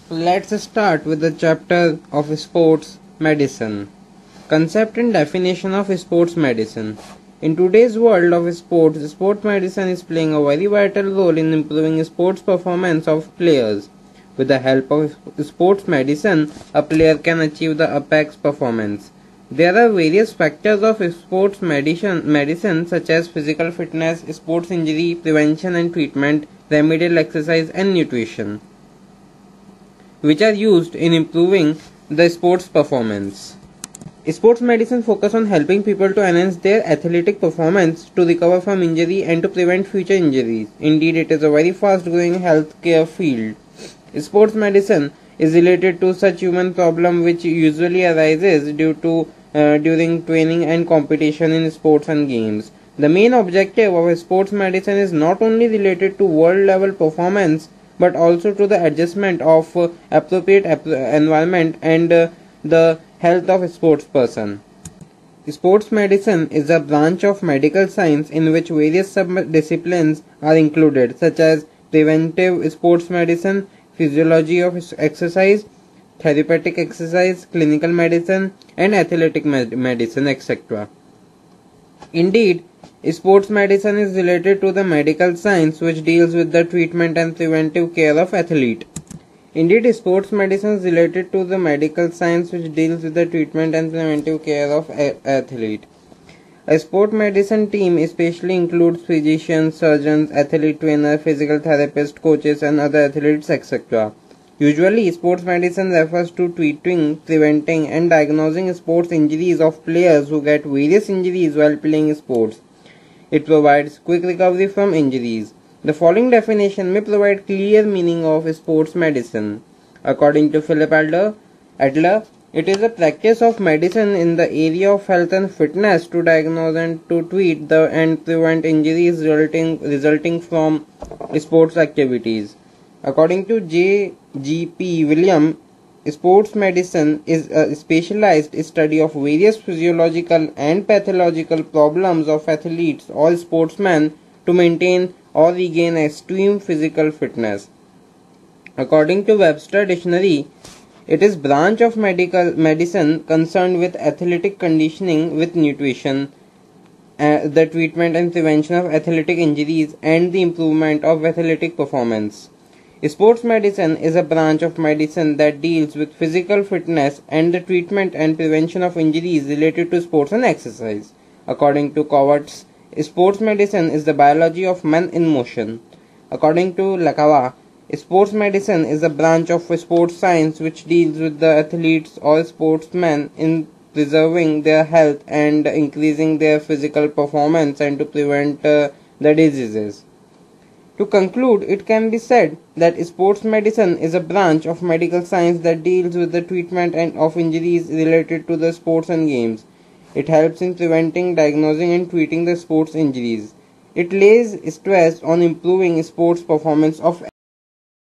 Let's start with the chapter of sports medicine. Concept and definition of sports medicine. In today's world of sports medicine is playing a very vital role in improving sports performance of players. With the help of sports medicine, a player can achieve the apex performance. There are various factors of sports medicine such as physical fitness, sports injury prevention and treatment, remedial exercise and nutrition, which are used in improving the sports performance. Sports medicine focuses on helping people to enhance their athletic performance, to recover from injury and to prevent future injuries. Indeed, it is a very fast growing healthcare field. Sports medicine is related to such human problem which usually arises during training and competition in sports and games. The main objective of sports medicine is not only related to world level performance but also to the adjustment of appropriate environment and the health of a sports person. Sports medicine is a branch of medical science in which various sub-disciplines are included, such as preventive sports medicine, physiology of exercise, therapeutic exercise, clinical medicine, and athletic medicine, etc. Indeed, sports medicine is related to the medical science which deals with the treatment and preventive care of athlete. Indeed, sports medicine is related to the medical science which deals with the treatment and preventive care of athlete. A sport medicine team especially includes physicians, surgeons, athlete trainer, physical therapists, coaches and other athletes, etc. Usually, sports medicine refers to treating, preventing and diagnosing sports injuries of players who get various injuries while playing sports. It provides quick recovery from injuries. The following definition may provide clear meaning of sports medicine. According to Philip Adler, it is a practice of medicine in the area of health and fitness to diagnose and to treat and prevent injuries resulting from sports activities. According to J.G.P. Williams, sports medicine is a specialized study of various physiological and pathological problems of athletes or sportsmen to maintain or regain extreme physical fitness. According to Webster Dictionary, it is branch of medicine concerned with athletic conditioning, with nutrition, the treatment and prevention of athletic injuries, and the improvement of athletic performance. Sports medicine is a branch of medicine that deals with physical fitness and the treatment and prevention of injuries related to sports and exercise. According to Kovacs, sports medicine is the biology of men in motion. According to Lacava, sports medicine is a branch of sports science which deals with the athletes or sportsmen in preserving their health and increasing their physical performance and to prevent the diseases. To conclude, it can be said that sports medicine is a branch of medical science that deals with the treatment of injuries related to the sports and games. It helps in preventing, diagnosing and treating the sports injuries. It lays stress on improving sports performance of